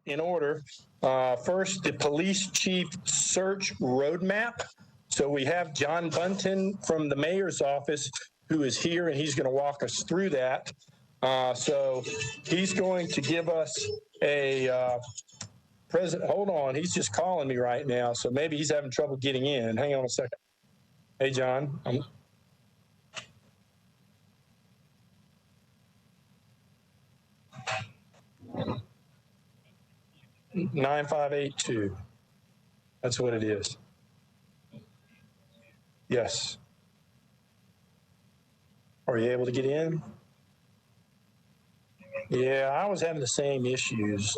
in order. First, the police chief search roadmap. So we have John Bunton from the mayor's office who is here, and he's going to walk us through that. So he's going to give us a present. Hold on, he's just calling me right now, so maybe he's having trouble getting in. Hang on a second. Hey, John. 9582. That's what it is. Yes. Are you able to get in? Yeah, I was having the same issues.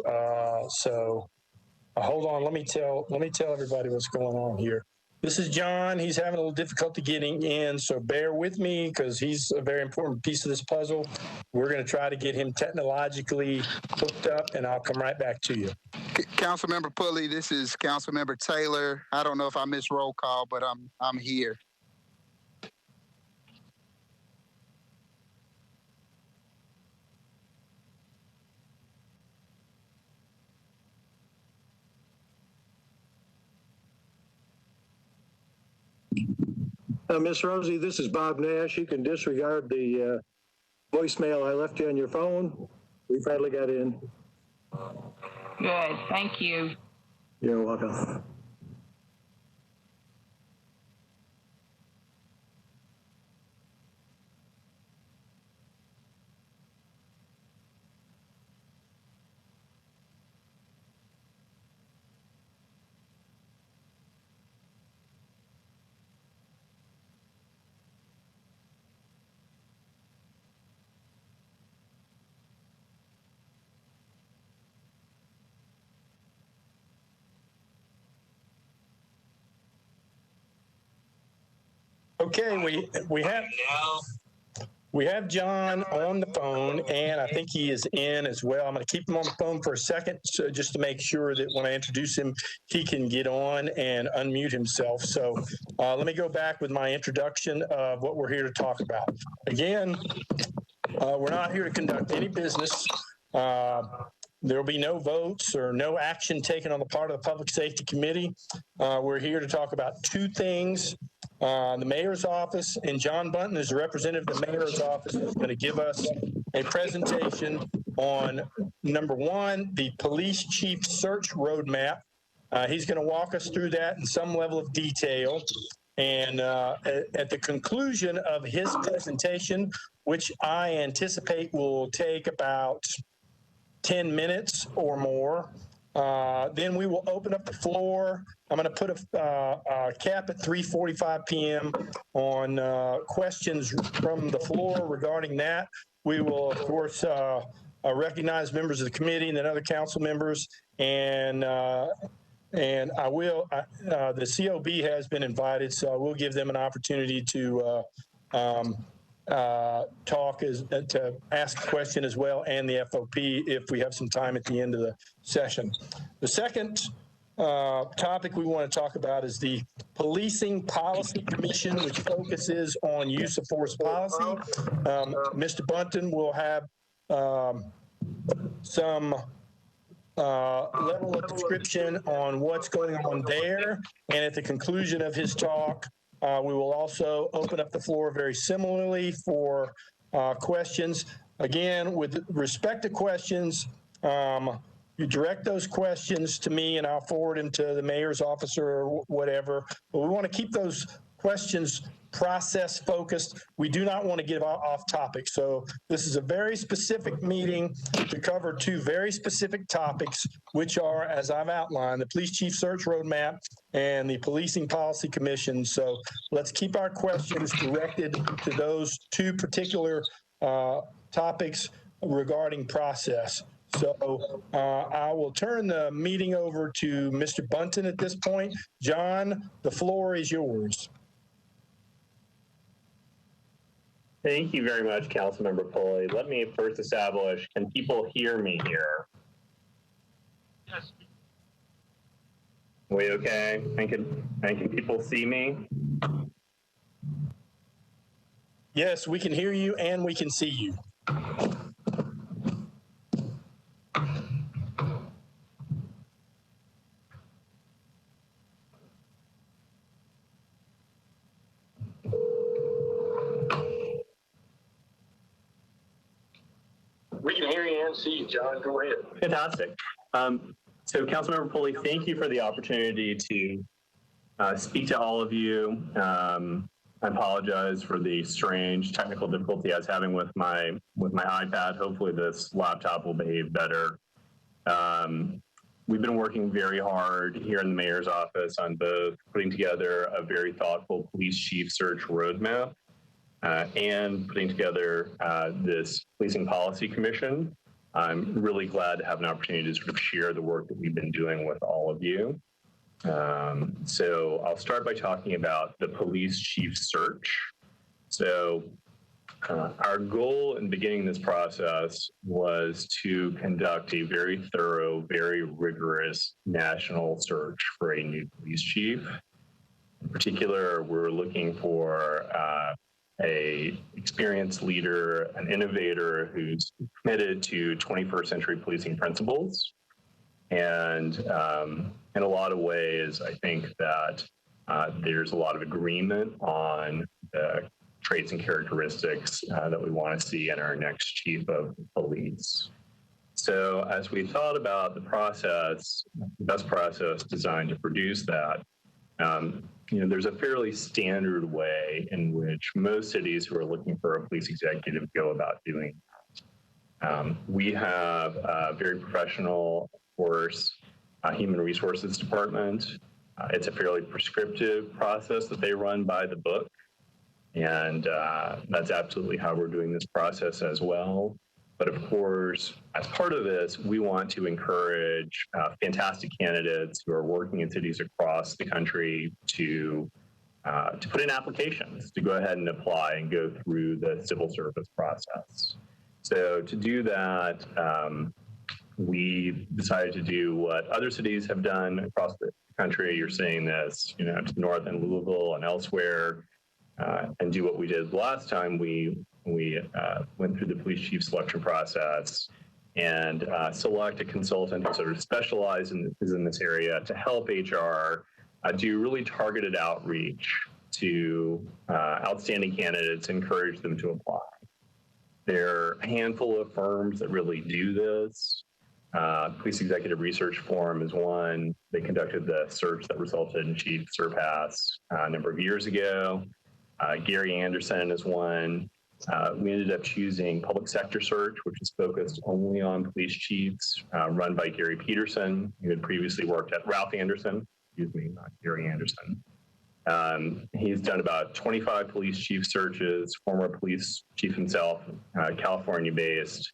So hold on. Let me tell everybody what's going on here. This is John. He's having a little difficulty getting in, so bear with me because he's a very important piece of this puzzle. We're going to try to get him technologically hooked up, and I'll come right back to you. Councilmember Pulley, this is Councilmember Taylor. I don't know if I missed roll call, but I'm here. Miss Rosie, this is Bob Nash. You can disregard the voicemail I left you on your phone. We finally got in. Good, thank you. You're welcome. Okay, we have John on the phone, and I think he is in as well. I'm going to keep him on the phone for a second, so just to make sure that when I introduce him, he can get on and unmute himself. So let me go back with my introduction of what we're here to talk about. Again, we're not here to conduct any business. There will be no votes or no action taken on the part of the Public Safety Committee. We're here to talk about two things. The mayor's office, and John Bunton is a representative of the mayor's office, is going to give us a presentation on, number one, the police chief search roadmap. He's going to walk us through that in some level of detail. And at the conclusion of his presentation, which I anticipate will take about 10 minutes or more, then we will open up the floor. I'm going to put a cap at 3:45 p.m. on questions from the floor regarding that. We will, of course, recognize members of the committee and then other council members. And I will, the COB has been invited, so I will give them an opportunity to talk, to ask a question as well, and the FOP if we have some time at the end of the session. The second topic we want to talk about is the Policing Policy Commission, which focuses on use of force policy. Mr. Bunton will have some level of description on what's going on there, and at the conclusion of his talk, we will also open up the floor very similarly for questions. Again, with respect to questions, you direct those questions to me and I'll forward them to the mayor's office or whatever. But we want to keep those questions process focused. We do not want to get off topic. So this is a very specific meeting to cover two very specific topics, which are, as I've outlined, the police chief search roadmap and the Policing Policy Commission. So let's keep our questions directed to those two particular topics regarding process. So I will turn the meeting over to Mr. Bunton at this point. John, the floor is yours. Thank you very much, Councilmember Pulley. Let me first establish, can people hear me here? Yes. We okay? And can people see me? Yes, we can hear you and we can see you. proceed, John. Go ahead. Fantastic. So, Councilmember Pulley, thank you for the opportunity to speak to all of you. I apologize for the strange technical difficulty I was having with my iPad. Hopefully, this laptop will behave better. We've been working very hard here in the mayor's office on both putting together a very thoughtful police chief search roadmap and putting together this policing policy commission. I'm really glad to have an opportunity to sort of share the work that we've been doing with all of you. So I'll start by talking about the police chief search. So our goal in beginning this process was to conduct a very thorough, very rigorous national search for a new police chief. In particular, we're looking for a experienced leader, an innovator who's committed to 21st century policing principles. And in a lot of ways, I think that there's a lot of agreement on the traits and characteristics that we want to see in our next chief of police. So as we thought about the process, the best process designed to produce that, there's a fairly standard way in which most cities who are looking for a police executive go about doing that. We have a very professional, of course, human resources department. It's a fairly prescriptive process that they run by the book. And that's absolutely how we're doing this process as well. But of course, as part of this, we want to encourage fantastic candidates who are working in cities across the country to put in applications, to go ahead and apply and go through the civil service process. So to do that, we decided to do what other cities have done across the country. You're seeing this, to the north in Louisville and elsewhere. And do what we did last time. We went through the police chief selection process and select a consultant who sort of specializes in this area to help HR do really targeted outreach to outstanding candidates, encourage them to apply. There are a handful of firms that really do this. Police Executive Research Forum is one. They conducted the search that resulted in Chief Surpass a number of years ago. Gary Anderson is one. We ended up choosing Public Sector Search, which is focused only on police chiefs, run by Gary Peterson, who had previously worked at Ralph Anderson, not Gary Anderson. He's done about 25 police chief searches, former police chief himself, California-based.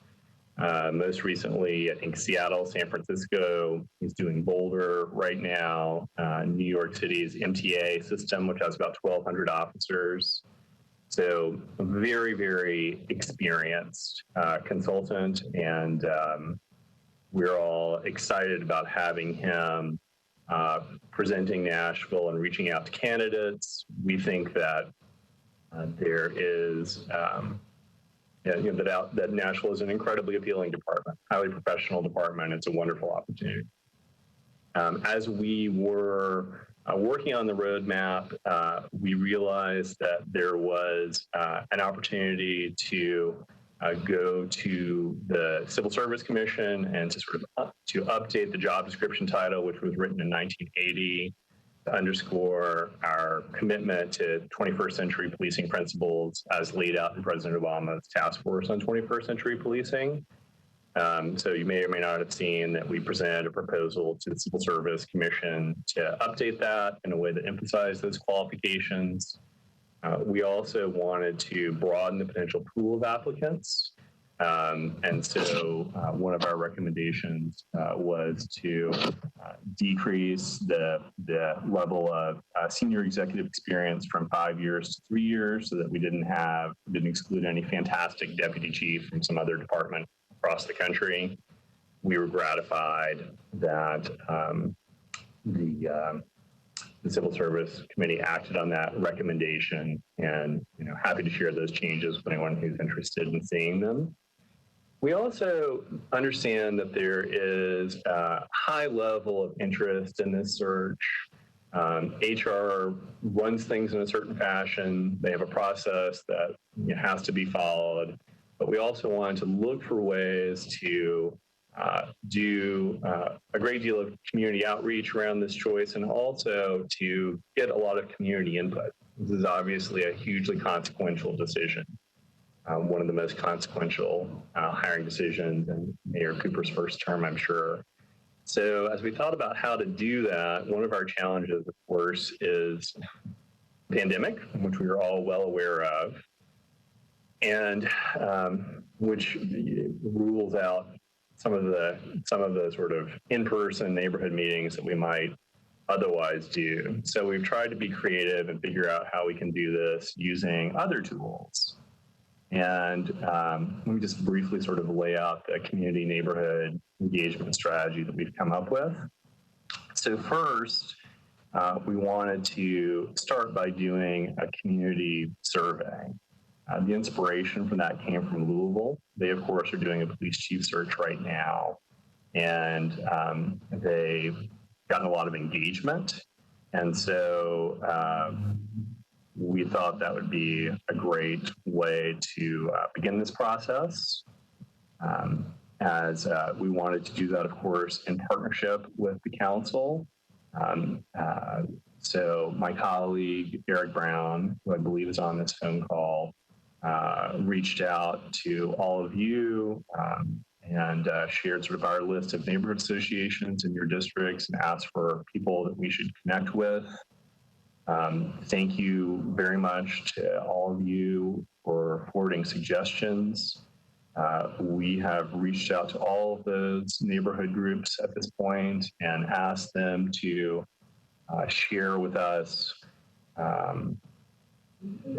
Most recently, I think Seattle, San Francisco. He's doing Boulder right now. New York City's MTA system, which has about 1,200 officers. So a very, very experienced consultant, and we're all excited about having him presenting Nashville and reaching out to candidates. We think that there is that Nashville is an incredibly appealing department, highly professional department. It's a wonderful opportunity. As we were working on the roadmap, we realized that there was an opportunity to go to the Civil Service Commission and to sort of to update the job description title, which was written in 1980, to underscore our commitment to 21st century policing principles as laid out in President Obama's task force on 21st century policing. So you may or may not have seen that we presented a proposal to the Civil Service Commission to update that in a way that emphasized those qualifications. We also wanted to broaden the potential pool of applicants. And so one of our recommendations was to decrease the level of senior executive experience from 5 years to 3 years, so that we didn't exclude any fantastic deputy chief from some other department across the country. We were gratified that the Civil Service Committee acted on that recommendation, and happy to share those changes with anyone who's interested in seeing them. We also understand that there is a high level of interest in this search. HR runs things in a certain fashion. They have a process that has to be followed. but we also wanted to look for ways to do a great deal of community outreach around this choice, and also to get a lot of community input. This is obviously a hugely consequential decision, one of the most consequential hiring decisions in Mayor Cooper's first term, I'm sure. So as we thought about how to do that, one of our challenges, of course, is the pandemic, which we are all well aware of, and which rules out some of the sort of in-person neighborhood meetings that we might otherwise do. So we've tried to be creative and figure out how we can do this using other tools. And let me just briefly sort of lay out the community neighborhood engagement strategy that we've come up with. So first, we wanted to start by doing a community survey. The inspiration from that came from Louisville. They, of course, are doing a police chief search right now, and they've gotten a lot of engagement. And so we thought that would be a great way to begin this process, as we wanted to do that, of course, in partnership with the council. So my colleague, Eric Brown, who I believe is on this phone call, reached out to all of you and shared sort of our list of neighborhood associations in your districts and asked for people that we should connect with. Thank you very much to all of you for forwarding suggestions. We have reached out to all of those neighborhood groups at this point and asked them to share with us,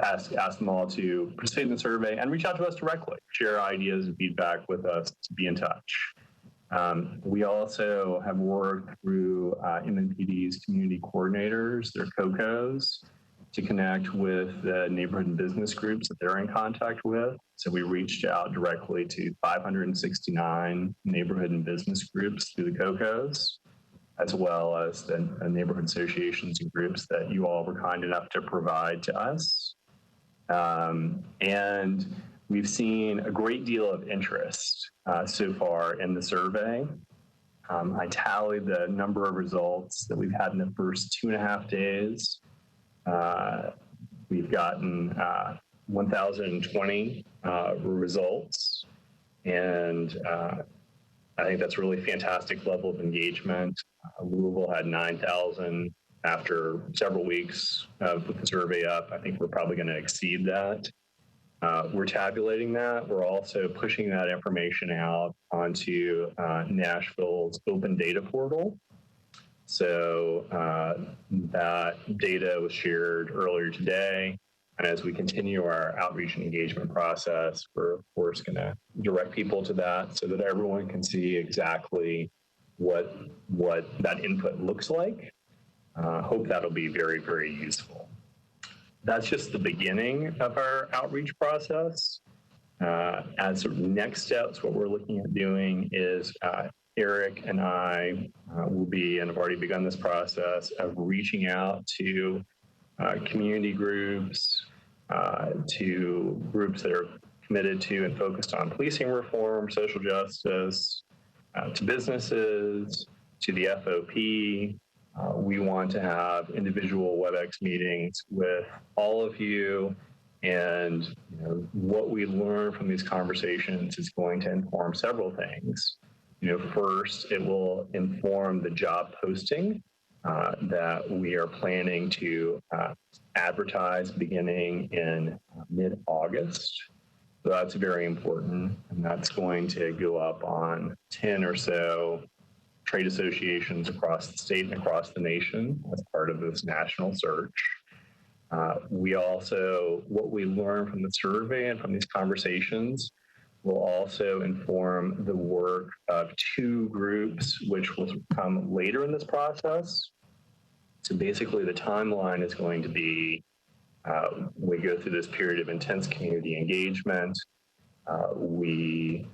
ask them all to participate in the survey and reach out to us directly, share ideas and feedback with us, to be in touch. We also have worked through MNPD's community coordinators, their COCOs, to connect with the neighborhood and business groups that they're in contact with. So we reached out directly to 569 neighborhood and business groups through the COCOs, as well as the neighborhood associations and groups that you all were kind enough to provide to us. And we've seen a great deal of interest so far in the survey. I tallied the number of results that we've had in the first 2.5 days. We've gotten 1,020 results, and I think that's a really fantastic level of engagement. Louisville had 9,000 after several weeks with the survey up. I think we're probably going to exceed that. We're tabulating that. We're also pushing that information out onto Nashville's open data portal. So that data was shared earlier today. And as we continue our outreach and engagement process, we're of course going to direct people to that so that everyone can see exactly what that input looks like. Hope that'll be very, very useful. That's just the beginning of our outreach process. As sort of next steps, what we're looking at doing is Eric and I will be, and have already begun this process of reaching out to community groups, to groups that are committed to and focused on policing reform, social justice, to businesses, to the FOP. We want to have individual WebEx meetings with all of you, and what we learn from these conversations is going to inform several things. First, it will inform the job posting that we are planning to advertise beginning in mid-August. So that's very important, and that's going to go up on 10 or so trade associations across the state and across the nation as part of this national search. We also, what we learn from the survey and from these conversations will also inform the work of 2 groups, which will come later in this process. So basically the timeline is going to be, we go through this period of intense community engagement. We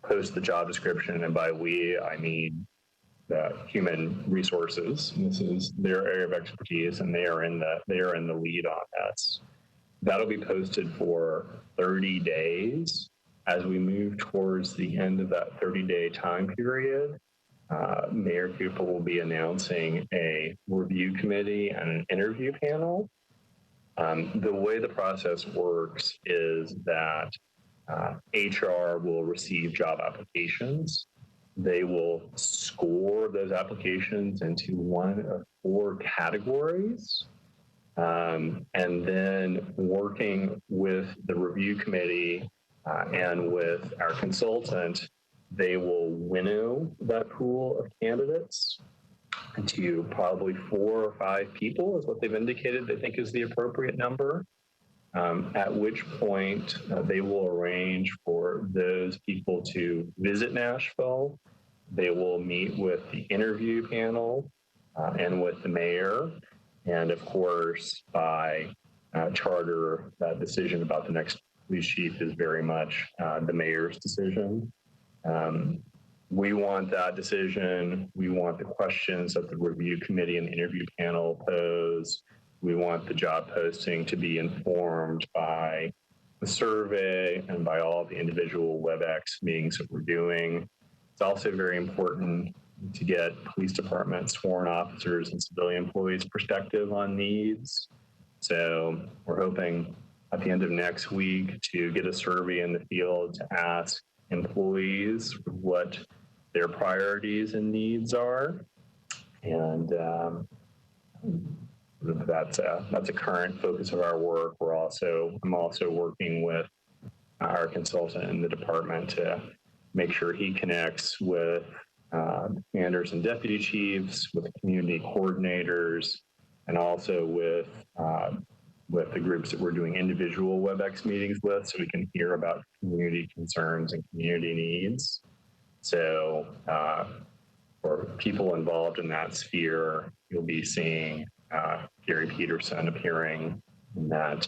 post the job description, and by we, I mean the human resources. And this is their area of expertise, and they are in the lead on this. That'll be posted for 30 days. As we move towards the end of that 30-day time period, Mayor Cooper will be announcing a review committee and an interview panel. The way the process works is that HR will receive job applications. They will score those applications into one of 4 categories. And then working with the review committee and with our consultant, they will winnow that pool of candidates to probably 4 or 5 people is what they've indicated they think is the appropriate number. At which point they will arrange for those people to visit Nashville. They will meet with the interview panel and with the mayor. And of course, by charter, that decision about the next police chief is very much the mayor's decision. We want that decision. We want the questions that the review committee and the interview panel pose. We want the job posting to be informed by the survey and by all the individual WebEx meetings that we're doing. It's also very important to get police department sworn officers and civilian employees' perspective on needs. So we're hoping at the end of next week to get a survey in the field to ask employees what their priorities and needs are. And that's a current focus of our work. I'm also working with our consultant in the department to make sure he connects with commanders and deputy chiefs, with community coordinators, and also with the groups that we're doing individual WebEx meetings with, so we can hear about community concerns and community needs. So for people involved in that sphere, you'll be seeing Gary Peterson appearing in that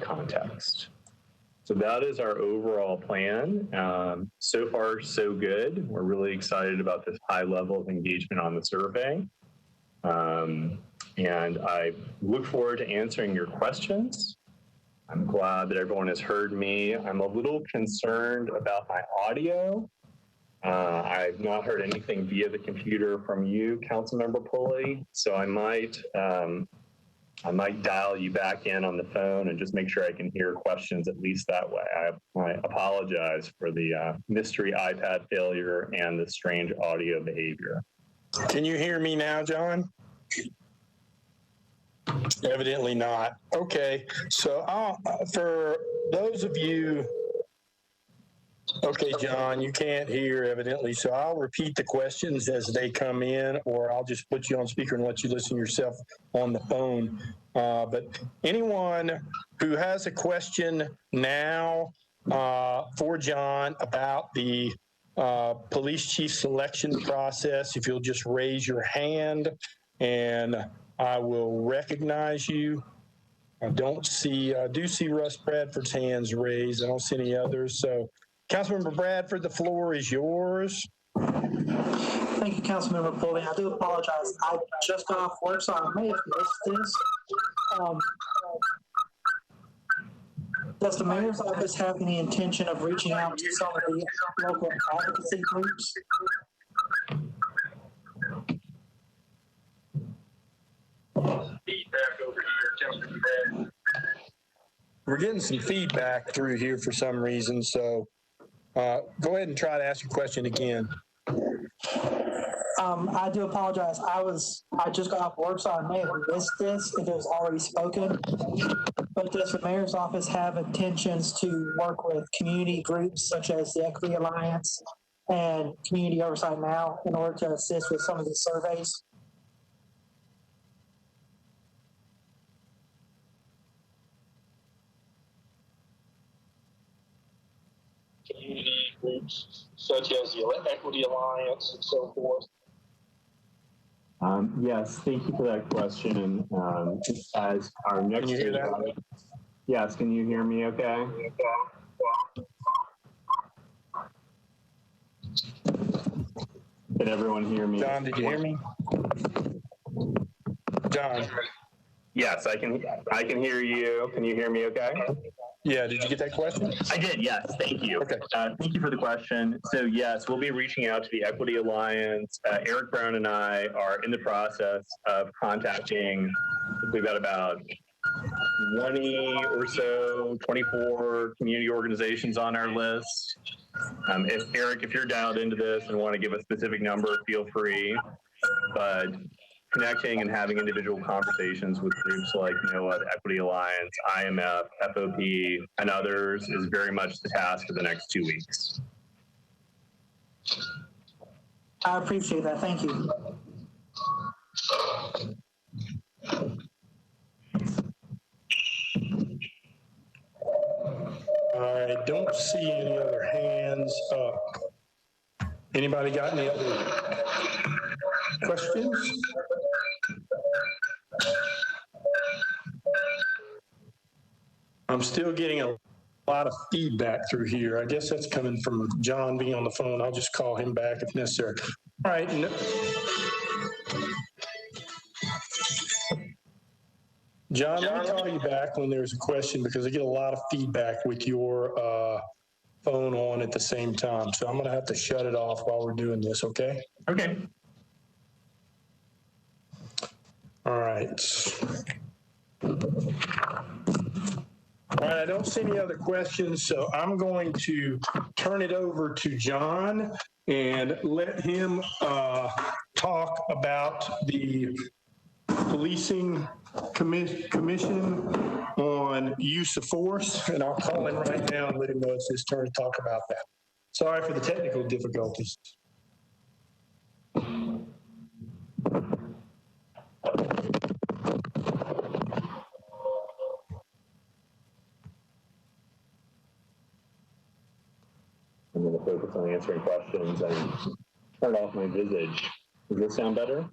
context. So that is our overall plan. So far, so good. We're really excited about this high level of engagement on the survey. And I look forward to answering your questions. I'm glad that everyone has heard me. I'm a little concerned about my audio. I've not heard anything via the computer from you, Councilmember Pulley. So I might dial you back in on the phone and just make sure I can hear questions at least that way. I apologize for the mystery iPad failure and the strange audio behavior. Can you hear me now, John? Evidently not. Okay, so for those of you, okay, John, you can't hear evidently, so I'll repeat the questions as they come in, or I'll just put you on speaker and let you listen yourself on the phone. But anyone who has a question now for John about the police chief selection process, if you'll just raise your hand and I will recognize you. I do see Russ Bradford's hands raised. I don't see any others. So Councilmember Bradford, the floor is yours. Thank you, Councilmember Pulley. I do apologize. I just got off work, so I may have missed this. Does the mayor's office have any intention of reaching out to some of the local advocacy groups? Feedback over here, We're getting some feedback through here for some reason, so go ahead and try to ask your question again. I do apologize. I just got off work, so I may have missed this if it was already spoken. But does the mayor's office have intentions to work with community groups such as the Equity Alliance and Community Oversight Now in order to assist with some of these surveys? Community groups such as the Equity Alliance and so forth. Yes, thank you for that question. And as our next, can you hear that? Yes, can you hear me? Okay. Did everyone hear me? John, did you hear me? John. Yes, I can hear you. Can you hear me okay? Yeah, did you get that question? I did, yes. Thank you. Okay. Thank you for the question. So, yes, we'll be reaching out to the Equity Alliance. Eric Brown and I are in the process of contacting, we've got about 20 or so, 24 community organizations on our list. If you're dialed into this and want to give a specific number, feel free. But connecting and having individual conversations with groups like NOAA, the Equity Alliance, IMF, FOP, and others is very much the task of the next 2 weeks. I appreciate that. Thank you. I don't see any other hands up. Anybody got any other questions? I'm still getting a lot of feedback through here. I guess that's coming from John being on the phone. I'll just call him back if necessary. All right. John, let me call you back when there's a question because I get a lot of feedback with your phone on at the same time. So I'm going to have to shut it off while we're doing this, okay? Okay. All right. All right, I don't see any other questions, so I'm going to turn it over to John and let him talk about the policing commission on use of force, and I'll call him right now and let him know it's his turn to talk about that. Sorry for the technical difficulties. I'm going to focus on answering questions and turn off my visage. Does this sound better?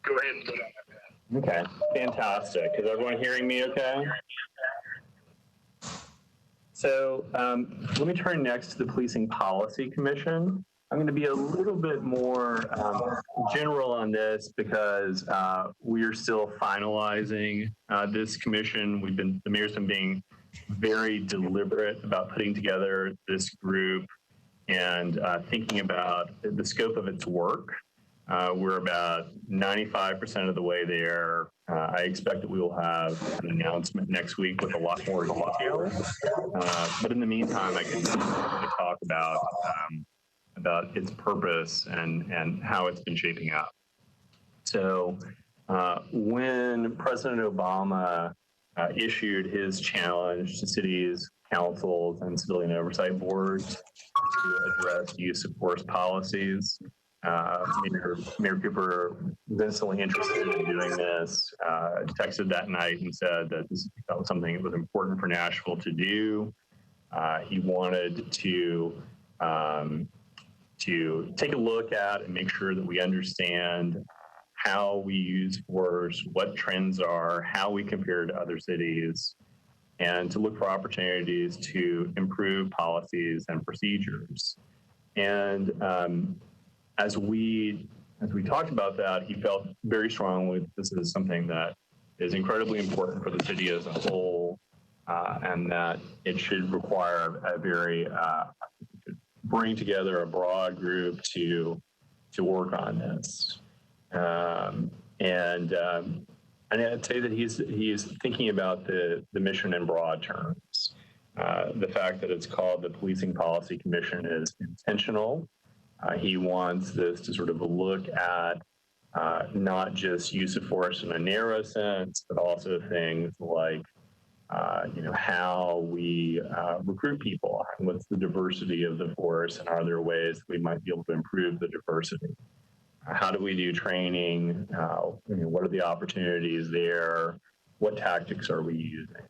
Go ahead and put on. Okay, fantastic. Is everyone hearing me okay? So let me turn next to the Policing Policy Commission. I'm going to be a little bit more general on this because we are still finalizing this commission. The mayor's been being very deliberate about putting together this group and thinking about the scope of its work. We're about 95% of the way there. I expect that we will have an announcement next week with a lot more detail. But in the meantime, I can talk about its purpose and how it's been shaping up. So when President Obama issued his challenge to cities, councils, and civilian oversight boards to address use of force policies, Mayor Cooper was instantly interested in doing this, texted that night and said that that was something that was important for Nashville to do. He wanted to take a look at and make sure that we understand how we use force, what trends are, how we compare to other cities, and to look for opportunities to improve policies and procedures. And as we talked about that, he felt very strongly that this is something that is incredibly important for the city as a whole, and that it should require a very bring together a broad group to work on this. And I'd say that he's thinking about the mission in broad terms. The fact that it's called the Policing Policy Commission is intentional. He wants this to sort of look at not just use of force in a narrow sense, but also things like, how we recruit people, and what's the diversity of the force, and are there ways that we might be able to improve the diversity? How do we do training? What are the opportunities there? What tactics are we using?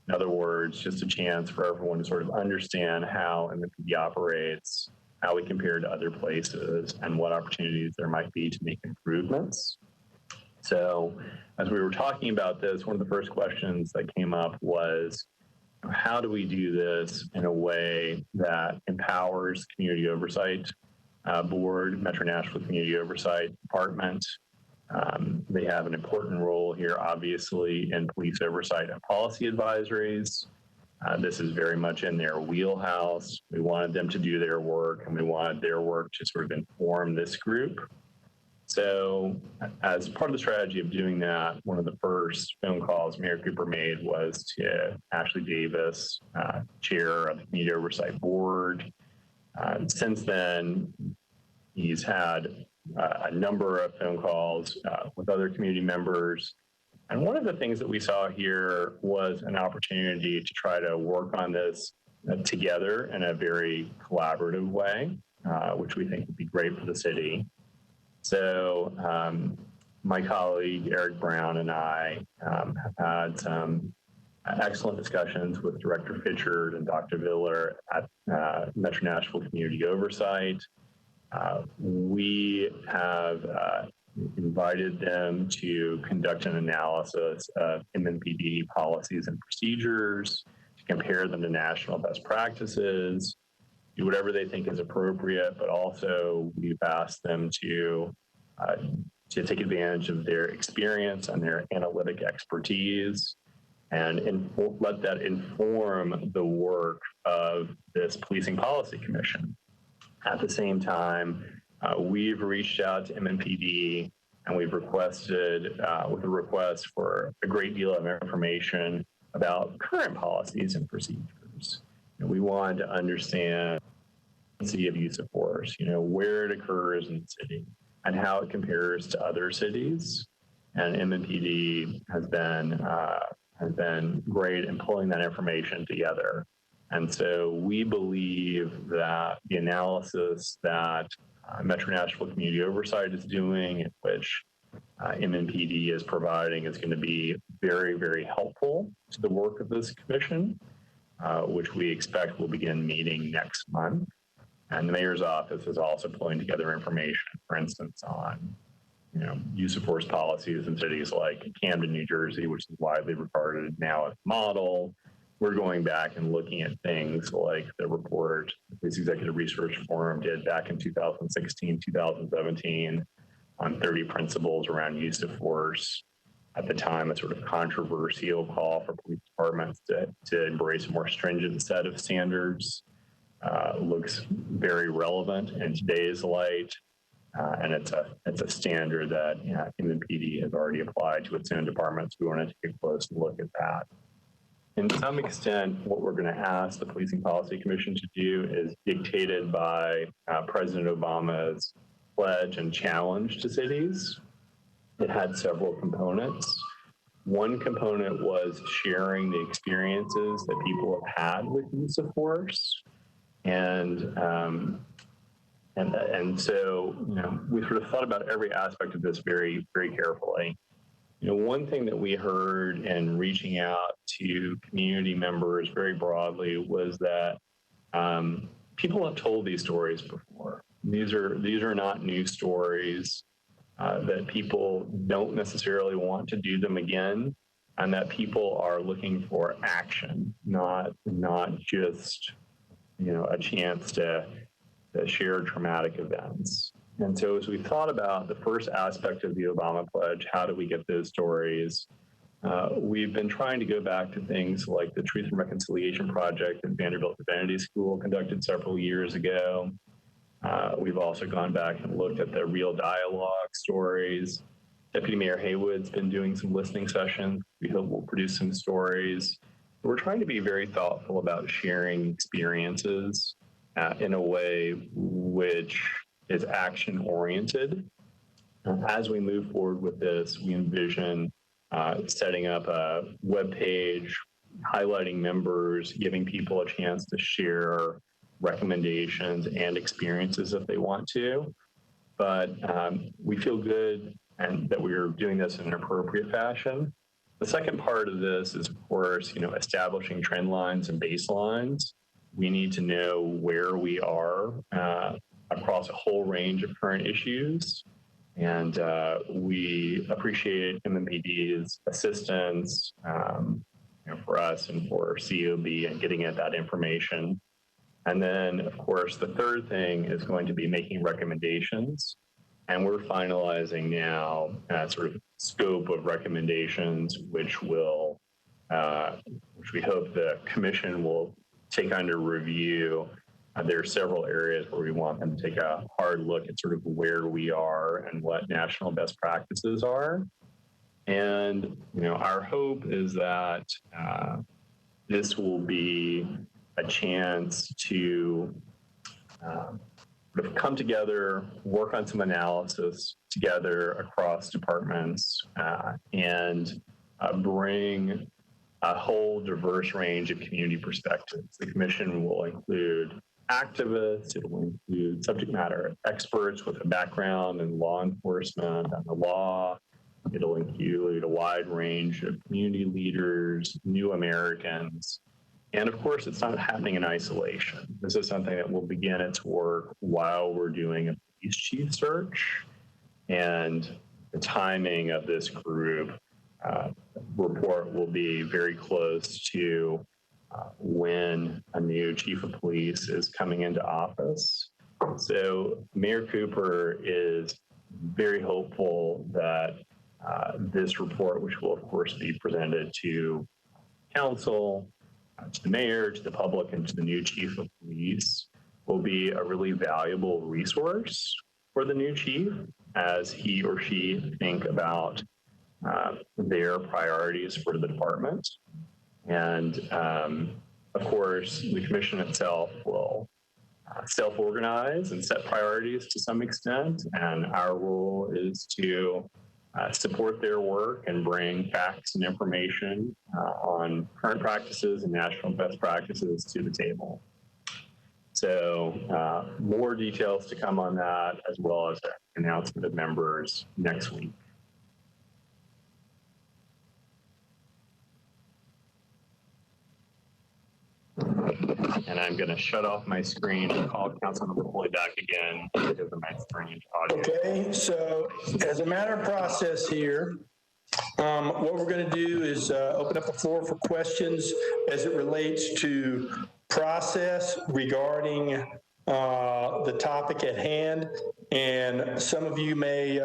In other words, just a chance for everyone to sort of understand how MPD operates, how we compare to other places, and what opportunities there might be to make improvements. So as we were talking about this, one of the first questions that came up was, how do we do this in a way that empowers community oversight board, Metro Nashville Community Oversight Department? They have an important role here, obviously, in police oversight and policy advisories. This is very much in their wheelhouse. We wanted them to do their work, and we wanted their work to sort of inform this group. So as part of the strategy of doing that, one of the first phone calls Mayor Cooper made was to Ashley Davis, chair of the Community Oversight Board. Since then, he's had a number of phone calls with other community members. And one of the things that we saw here was an opportunity to try to work on this together in a very collaborative way, which we think would be great for the city. So my colleague, Eric Brown, and I have had some excellent discussions with Director Fitchard and Dr. Viller at Metro Nashville Community Oversight. We have invited them to conduct an analysis of MNPD policies and procedures, to compare them to national best practices, do whatever they think is appropriate, but also we've asked them to take advantage of their experience and their analytic expertise and let that inform the work of this Policing Policy Commission. At the same time, we've reached out to MNPD and we've requested, with a request for a great deal of information about current policies and procedures. And we wanted to understand the city of use of force, where it occurs in the city and how it compares to other cities. And MNPD has been great in pulling that information together. And so we believe that the analysis that Metro Nashville Community Oversight is doing, which MNPD is providing, is going to be very, very helpful to the work of this commission, which we expect will begin meeting next month. And the mayor's office is also pulling together information, for instance, on use of force policies in cities like Camden, New Jersey, which is widely regarded now as a model. We're going back and looking at things like the report the Police Executive Research Forum did back in 2016, 2017 on 30 principles around use of force. At the time, a sort of controversial call for police departments to embrace a more stringent set of standards looks very relevant in today's light. And it's a standard that MNPD has already applied to its own departments. We want to take a close look at that. In some extent, what we're going to ask the Policing Policy Commission to do is dictated by President Obama's pledge and challenge to cities. It had several components. One component was sharing the experiences that people have had with use of force. And so, we sort of thought about every aspect of this very, very carefully. One thing that we heard in reaching out to community members very broadly was that people have told these stories before. These are not new stories, that people don't necessarily want to do them again, and that people are looking for action, not just a chance to share traumatic events. And so as we thought about the first aspect of the Obama pledge, how do we get those stories? We've been trying to go back to things like the Truth and Reconciliation Project at Vanderbilt Divinity School conducted several years ago. We've also gone back and looked at the Real Dialogue stories. Deputy Mayor Haywood's been doing some listening sessions. We hope we'll produce some stories. We're trying to be very thoughtful about sharing experiences in a way which is action-oriented. As we move forward with this, we envision setting up a webpage, highlighting members, giving people a chance to share recommendations and experiences if they want to. But we feel good and that we're doing this in an appropriate fashion. The second part of this is, of course, establishing trend lines and baselines. We need to know where we are across a whole range of current issues And we appreciate MMPD's assistance for us and for COB and getting at that information. And then, of course, the third thing is going to be making recommendations. And we're finalizing now sort of scope of recommendations, which we hope the commission will take under review. There are several areas where we want them to take a hard look at sort of where we are and what national best practices are. And, our hope is that this will be a chance to sort of come together, work on some analysis together across departments, and bring a whole diverse range of community perspectives. The commission will include activists, it will include subject matter experts with a background in law enforcement and the law. It'll include a wide range of community leaders, new Americans. And of course, it's not happening in isolation. This is something that will begin its work while we're doing a police chief search. And the timing of this group report will be very close to when a new chief of police is coming into office. So Mayor Cooper is very hopeful that this report, which will of course be presented to council, to the mayor, to the public, and to the new chief of police, will be a really valuable resource for the new chief as he or she think about their priorities for the department. And of course, the commission itself will self-organize and set priorities to some extent. And our role is to support their work and bring facts and information on current practices and national best practices to the table. So more details to come on that, as well as an announcement of members next week. And I'm going to shut off my screen and call Councilmember Pulley back again because of my screen audio. Okay, so as a matter of process here, what we're going to do is open up the floor for questions as it relates to process regarding the topic at hand. And some of you may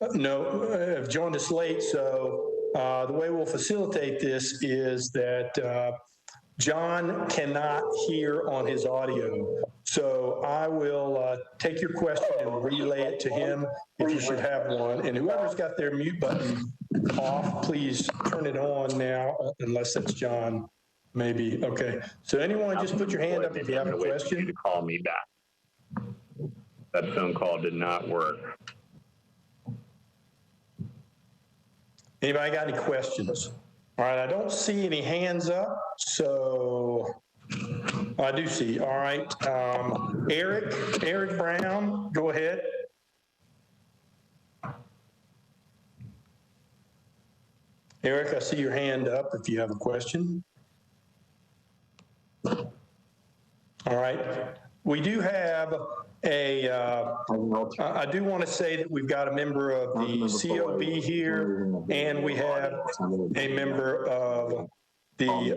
have joined us late, so the way we'll facilitate this is that John cannot hear on his audio. So I will take your question and relay it to him if you should have one. And whoever's got their mute button off, please turn it on now, unless that's John, maybe. Okay. So anyone, just put your hand up if you have a question. To call me back. That phone call did not work. Anybody got any questions? All right, I don't see any hands up, so I do see. All right, Eric Brown, go ahead. Eric, I see your hand up if you have a question. All right, we do have I do want to say that we've got a member of the COB here, and we have a member of the,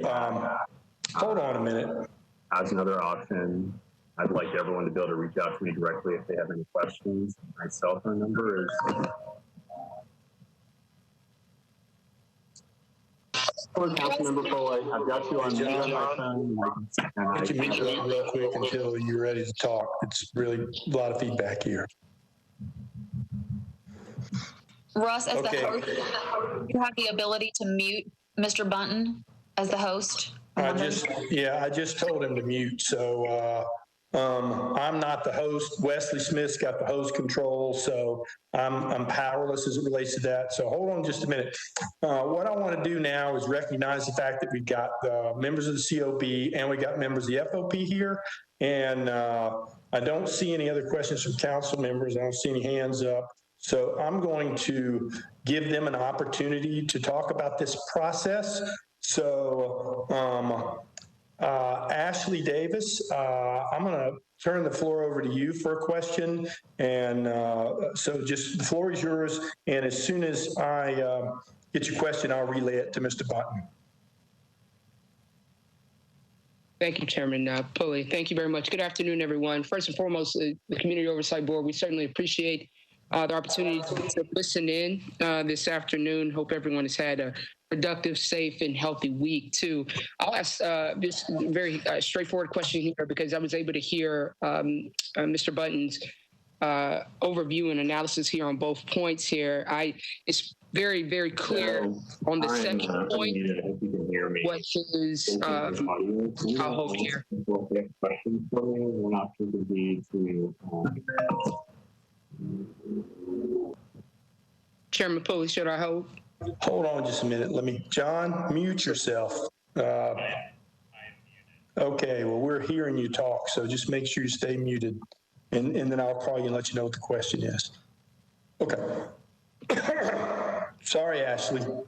hold on a minute. As another option, I'd like everyone to be able to reach out to me directly if they have any questions. My cell phone number is Councilmember Foley, I've got you on mute on my phone. Get your mute up real quick until you're ready to talk. It's really a lot of feedback here. Russ, as the host, you have the ability to mute Mr. Bunton as the host. I just told him to mute. So I'm not the host. Wesley Smith's got the host control, so I'm powerless as it relates to that. So hold on just a minute. What I want to do now is recognize the fact that we've got members of the COB and we got members of the FOP here. And I don't see any other questions from council members. I don't see any hands up. So I'm going to give them an opportunity to talk about this process. So Ashley Davis, I'm going to turn the floor over to you for a question. And so just the floor is yours. And as soon as I get your question, I'll relay it to Mr. Bunton. Thank you, Chairman Pulley. Thank you very much. Good afternoon, everyone. First and foremost, the Community Oversight Board, we certainly appreciate the opportunity to listen in this afternoon. Hope everyone has had a productive, safe, and healthy week, too. I'll ask this very straightforward question here because I was able to hear Mr. Bunton's overview and analysis here on both points here. It's very, very clear on the second point what his, I'll hold here. Chairman Pulley, should I hold? Hold on just a minute. John, mute yourself. Okay, well, we're hearing you talk, so just make sure you stay muted. And then I'll call you and let you know what the question is. Okay. Sorry, Ashley. Go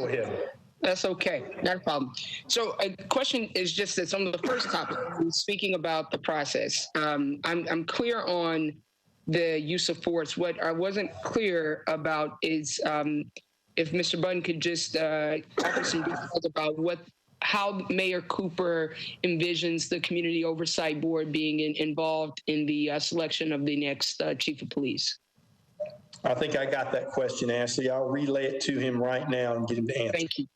ahead. That's okay, not a problem. So a question is just this on the first topic, speaking about the process. I'm clear on the use of force. What I wasn't clear about is if Mr. Bunton could just offer some details about how Mayor Cooper envisions the Community Oversight Board being involved in the selection of the next chief of police. I think I got that question, Ashley. I'll relay it to him right now and get him to answer. Thank you.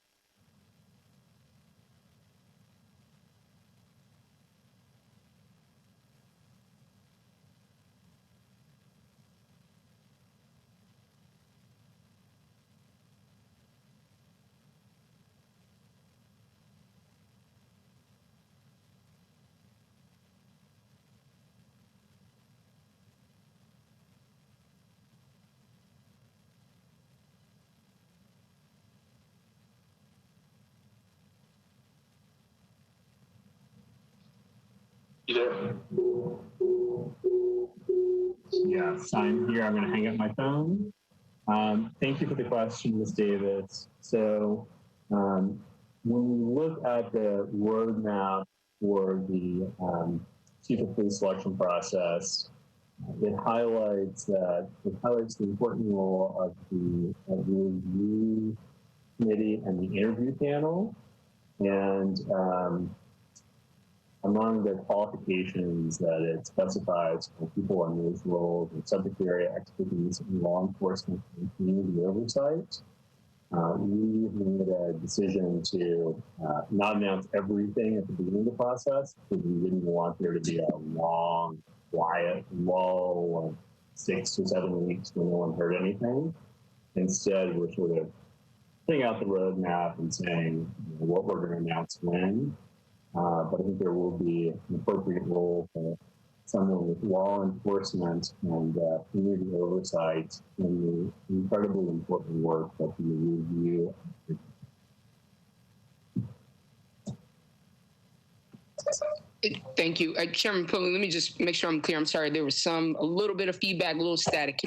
Yes, I'm here. I'm going to hang up my phone. Thank you for the question, Ms. Davis. So when we look at the roadmap for the chief of police selection process, it highlights the important role of the review committee and the interview panel. And among the qualifications that it specifies for people in those roles and subject area expertise in law enforcement and community oversight, we made a decision to not announce everything at the beginning of the process because we didn't want there to be a long, quiet lull of 6 to 7 weeks when no one heard anything. Instead, we're sort of putting out the roadmap and saying what we're going to announce when. But I think there will be an appropriate role for someone with law enforcement and community oversight in the incredibly important work that the review. Thank you. Chairman Pulley, let me just make sure I'm clear. I'm sorry, there was a little bit of feedback, a little static.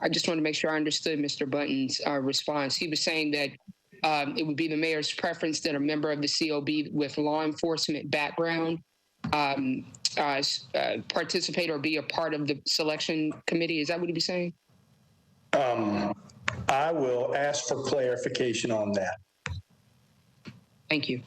I just want to make sure I understood Mr. Bunton's response. He was saying that it would be the mayor's preference that a member of the COB with law enforcement background participate or be a part of the selection committee. Is that what he'd be saying? I will ask for clarification on that. Thank you.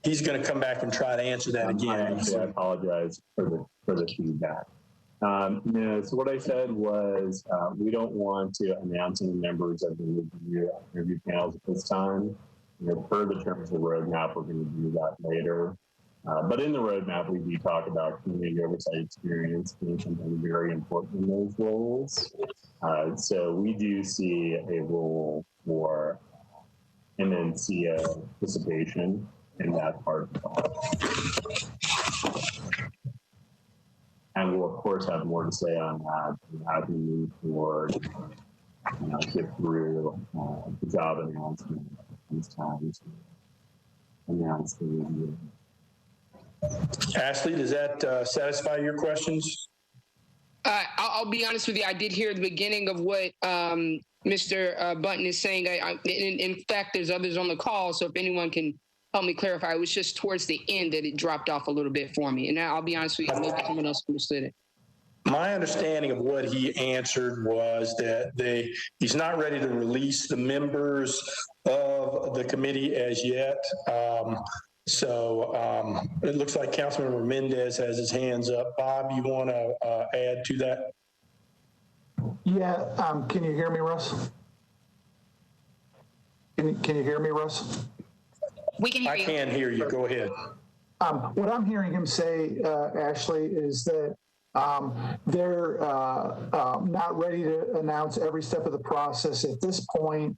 He's going to come back and try to answer that again. I apologize for the feedback. No, so what I said was we don't want to announce any members of the interview panels at this time. Per the terms of the roadmap, we're going to do that later. But in the roadmap, we do talk about community oversight experience being something very important in those roles. So we do see a role for MNCO participation in that part. And we'll, of course, have more to say on that as we move forward, get through the job announcement. It's time to announce the review. Ashley, does that satisfy your questions? I'll be honest with you. I did hear the beginning of what Mr. Bunton is saying. In fact, there's others on the call, so if anyone can help me clarify, it was just towards the end that it dropped off a little bit for me. And now I'll be honest with you, maybe someone else understood it. My understanding of what he answered was that he's not ready to release the members of the committee as yet. So it looks like Councilmember Mendez has his hands up. Bob, you want to add to that? Yeah, can you hear me, Russ? Can you hear me, Russ? We can hear you. I can hear you. Go ahead. What I'm hearing him say, Ashley, is that they're not ready to announce every step of the process at this point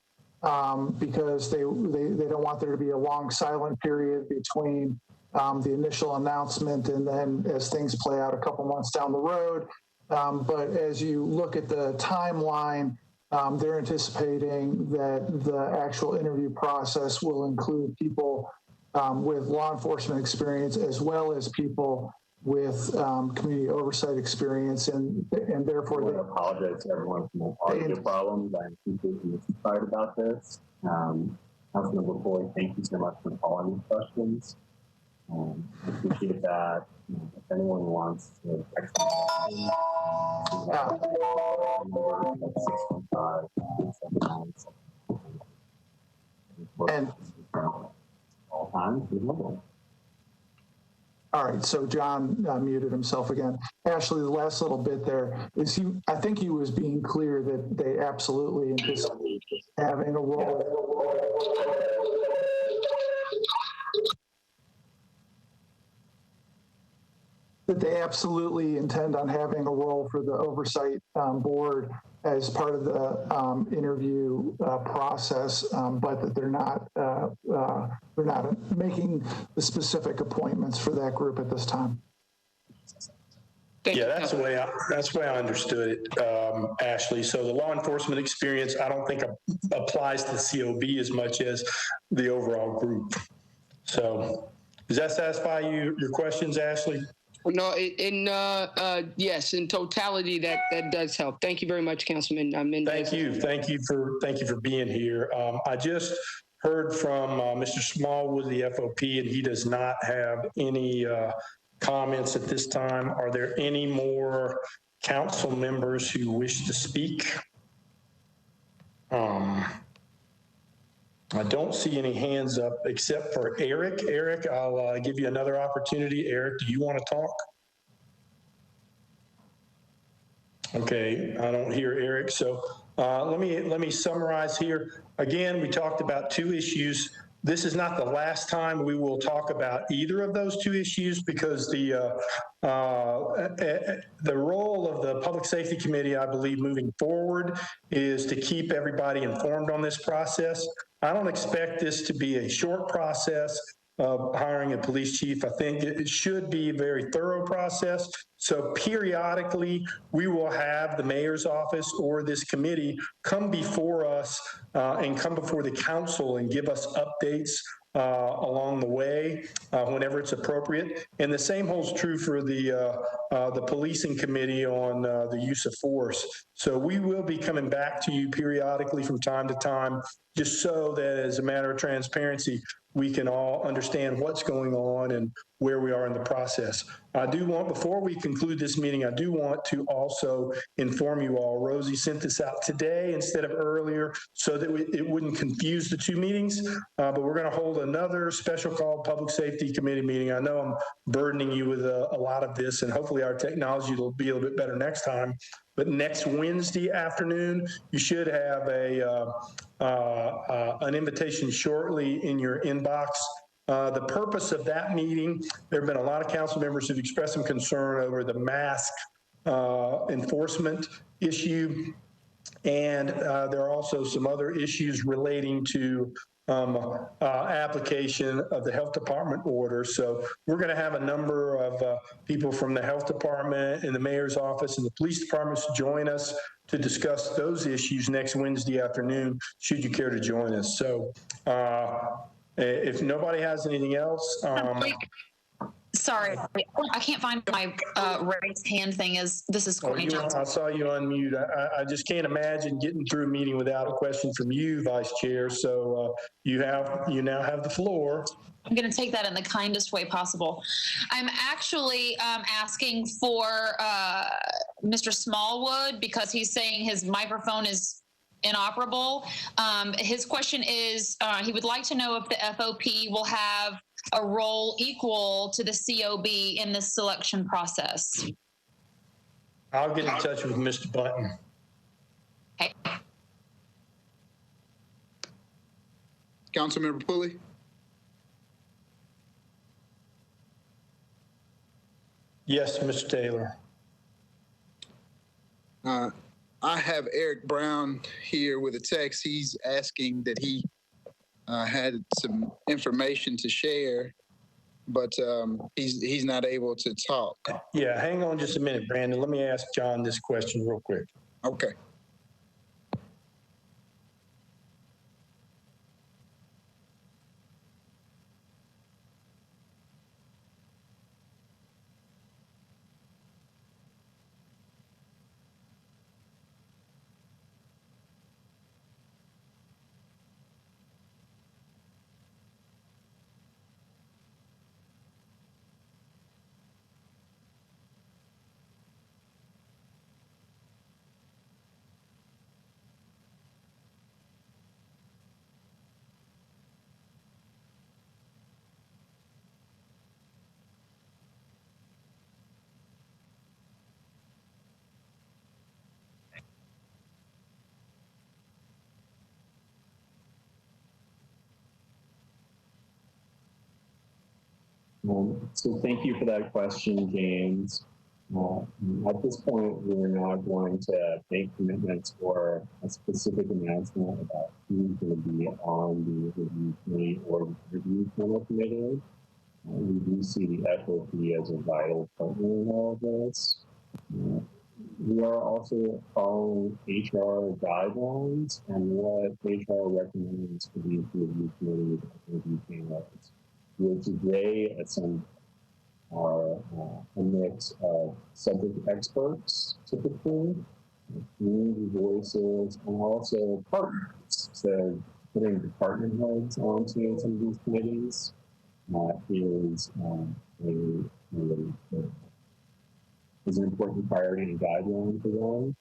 because they don't want there to be a long silent period between the initial announcement and then as things play out a couple months down the road. But as you look at the timeline, they're anticipating that the actual interview process will include people with law enforcement experience as well as people with community oversight experience, and therefore I apologize to everyone for the audio problems. I'm completely mystified about this. Councilmember Boyd, thank you so much for calling these questions. I appreciate that. If anyone wants to text me, and all times. all right, so John muted himself again. Ashley, the last little bit there is I think he was being clear that they absolutely anticipate having a role. That they absolutely intend on having a role for the oversight board as part of the interview process, but that they're not making the specific appointments for that group at this time. Yeah, that's the way I understood it, Ashley. So the law enforcement experience, I don't think applies to the COB as much as the overall group. So does that satisfy your questions, Ashley? No, yes, in totality, that does help. Thank you very much, Councilman Mendez. Thank you for being here. I just heard from Mr. Smallwood, the FOP, and he does not have any comments at this time. Are there any more council members who wish to speak? I don't see any hands up except for Eric. Eric, I'll give you another opportunity. Eric, do you want to talk? Okay, I don't hear Eric. So let me summarize here. Again, we talked about two issues. This is not the last time we will talk about either of those two issues because the role of the Public Safety Committee, I believe, moving forward is to keep everybody informed on this process. I don't expect this to be a short process of hiring a police chief. I think it should be a very thorough process. So periodically, we will have the mayor's office or this committee come before us and come before the council and give us updates along the way whenever it's appropriate. And the same holds true for the policing committee on the use of force. So we will be coming back to you periodically from time to time, just so that as a matter of transparency, we can all understand what's going on and where we are in the process. I do want, before we conclude this meeting, I do want to also inform you all, Rosie sent this out today instead of earlier so that it wouldn't confuse the two meetings, but we're gonna hold another special called Public Safety Committee meeting. I know I'm burdening you with a lot of this, and hopefully our technology will be a little bit better next time. But next Wednesday afternoon, you should have an invitation shortly in your inbox The purpose of that meeting, there have been a lot of council members who've expressed some concern over the mask enforcement issue. And there are also some other issues relating to application of the health department order. So we're going to have a number of people from the health department and the mayor's office and the police departments join us to discuss those issues next Wednesday afternoon, should you care to join us. So if nobody has anything else. Sorry, I can't find my raised hand thing. This is Courtney Johnson. I saw you unmute. I just can't imagine getting through a meeting without a question from you, Vice Chair. So you now have the floor. I'm going to take that in the kindest way possible. I'm actually asking for Mr. Smallwood because he's saying his microphone is inoperable. His question is, he would like to know if the FOP will have a role equal to the COB in the selection process. I'll get in touch with Mr. Button. Okay. Councilmember Pulley? Yes, Mr. Taylor. I have Eric Brown here with a text. He's asking that he had some information to share, but he's not able to talk. Yeah, hang on just a minute, Brandon. Let me ask John this question real quick. Okay. So thank you for that question, James. At this point, we're not going to make commitments for a specific announcement about who's going to be on the review committee or the review panel committee. We do see the FOP as a vital partner in all of this. We are also following HR guidelines and what HR recommends for these review committees and review panels, which they are a mix of subject experts, typically, community voices, and also partners. So putting department heads onto some of these committees is an important priority and guideline for them.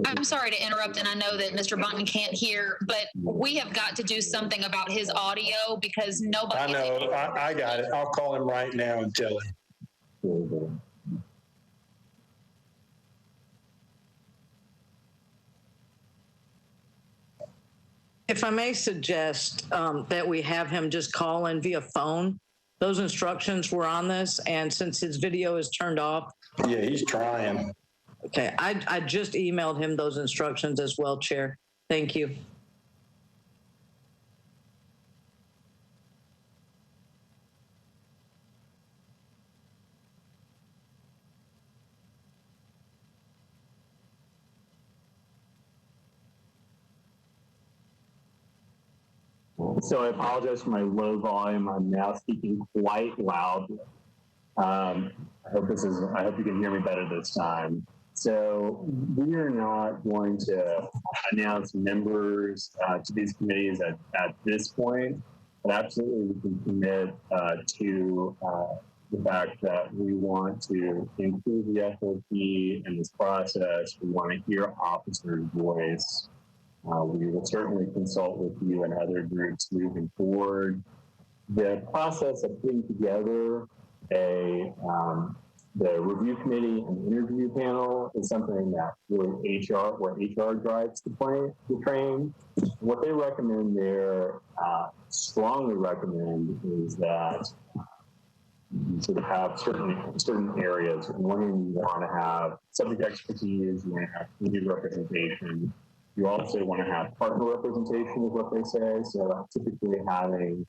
I'm sorry to interrupt, and I know that Mr. Bunton can't hear, but we have got to do something about his audio because nobody. I know. I got it. I'll call him right now and tell him. If I may suggest that we have him just call in via phone. Those instructions were on this, and since his video is turned off. Yeah, he's trying. Okay, I just emailed him those instructions as well, Chair. Thank you. So I apologize for my low volume. I'm now speaking quite loudly. I hope you can hear me better this time. So we are not going to announce members to these committees at this point, but absolutely we can commit to the fact that we want to improve the FOP in this process. We want to hear officers' voice. We will certainly consult with you and other groups moving forward. The process of putting together a The review committee and interview panel is something that really where HR drives the train. What they recommend there, strongly recommend, is that you sort of have certain areas. One, you want to have subject expertise, you want to have community representation. You also want to have partner representation, is what they say. So typically having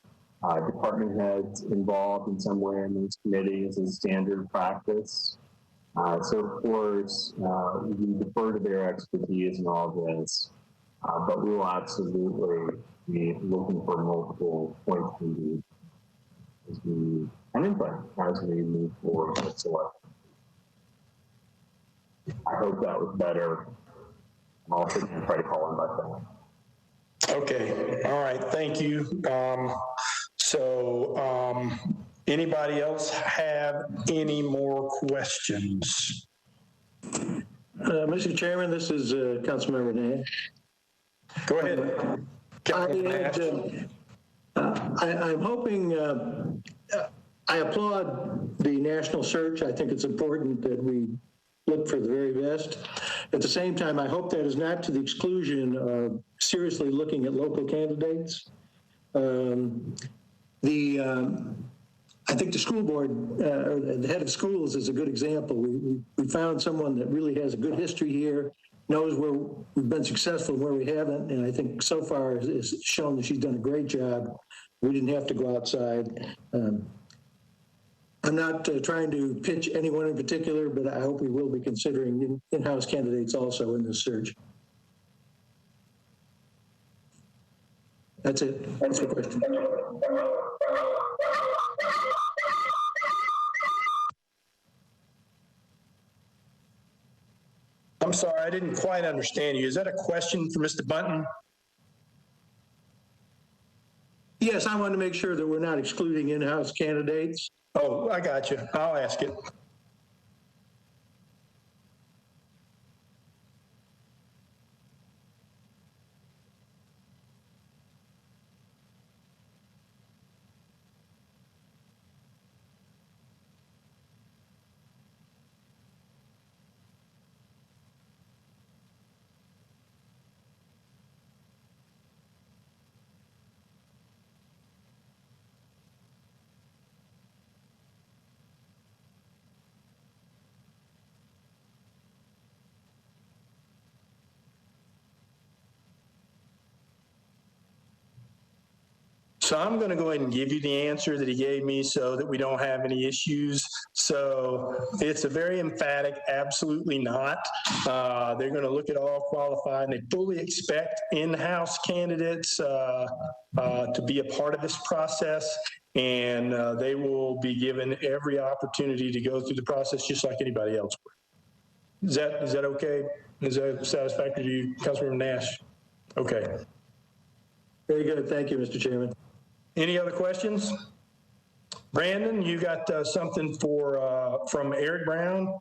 department heads involved in some way in these committees is standard practice. So of course, we defer to their expertise in all this, but we will absolutely be looking for multiple points and input as we move forward with selection. I hope that was better. I'm also going to try to call in by phone. Okay, all right, thank you. Anybody else have any more questions? Mr. Chairman, this is Councilmember Nash. Go ahead. I'm hoping, I applaud the national search. I think it's important that we look for the very best. At the same time, I hope that is not to the exclusion of seriously looking at local candidates. I think the school board, or the head of schools is a good example. We found someone that really has a good history here, knows where we've been successful and where we haven't, and I think so far has shown that she's done a great job. We didn't have to go outside. I'm not trying to pitch anyone in particular, but I hope we will be considering in-house candidates also in this search. That's it. That's the question. I'm sorry, I didn't quite understand you. Is that a question for Mr. Bunton? Yes, I want to make sure that we're not excluding in-house candidates. Oh, I got you. I'll ask it. So I'm going to go ahead and give you the answer that he gave me so that we don't have any issues. So it's a very emphatic, absolutely not. They're going to look at all qualified, and they fully expect in-house candidates to be a part of this process. And they will be given every opportunity to go through the process just like anybody else would. Is that okay? Is that satisfactory to you, Councilmember Nash? Okay. Very good. Thank you, Mr. Chairman. Any other questions? Brandon, you got something from Eric Brown?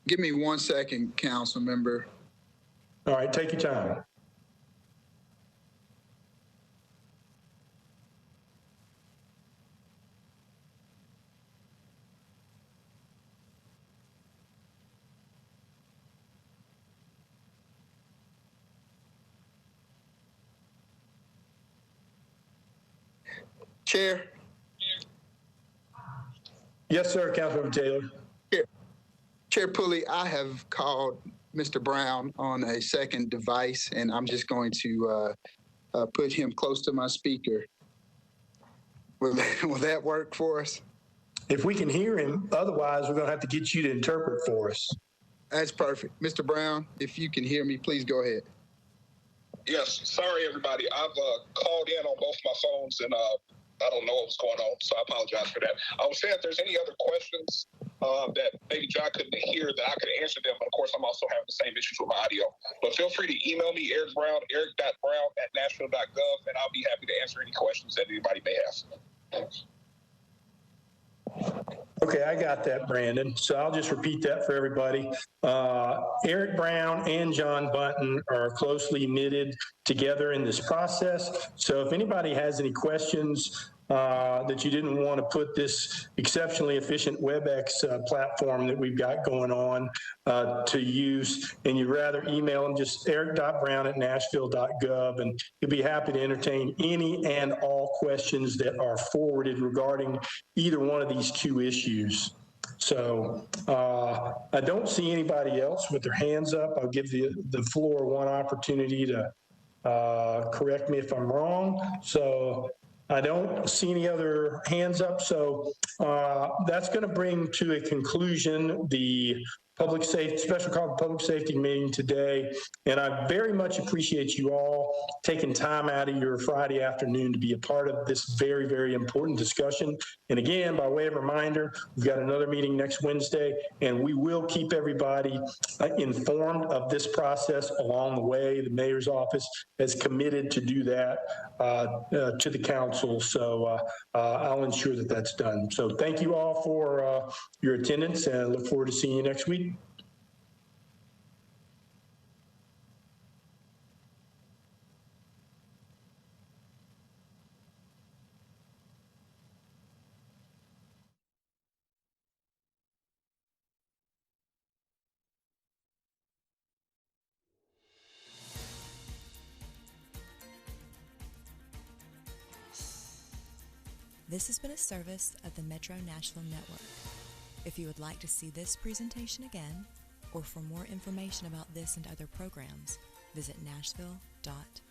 Give me 1 second, council member. All right, take your time. Chair. Yes, sir, Councilmember Taylor. Chair Pulley, I have called Mr. Brown on a second device, and I'm just going to put him close to my speaker. Will that work for us? If we can hear him, otherwise we're going to have to get you to interpret for us. That's perfect. Mr. Brown, if you can hear me, please go ahead. Yes, sorry everybody. I've called in on both my phones and I don't know what was going on, so I apologize for that. I was saying if there's any other questions that maybe John couldn't hear that I could answer them, but of course I'm also having the same issues with my audio. But feel free to email me, Eric Brown, eric.brown@Nashville.gov, and I'll be happy to answer any questions that anybody may have. Okay, I got that, Brandon. So I'll just repeat that for everybody. Eric Brown and John Bunton are closely knitted together in this process. So if anybody has any questions that you didn't want to put this exceptionally efficient WebEx platform that we've got going on to use, and you'd rather email them, just eric.brown@nashville.gov, and he'll be happy to entertain any and all questions that are forwarded regarding either one of these two issues. So I don't see anybody else with their hands up. I'll give the floor one opportunity to correct me if I'm wrong. So I don't see any other hands up. So that's going to bring to a conclusion the public safety, special call public safety meeting today. And I very much appreciate you all taking time out of your Friday afternoon to be a part of this very, very important discussion. And again, by way of reminder, we've got another meeting next Wednesday, and we will keep everybody informed of this process along the way. The mayor's office has committed to do that to the council. So I'll ensure that that's done. So thank you all for your attendance, and look forward to seeing you next week. This has been a service of the Metro Nashville Network. If you would like to see this presentation again, or for more information about this and other programs, visit Nashville.gov.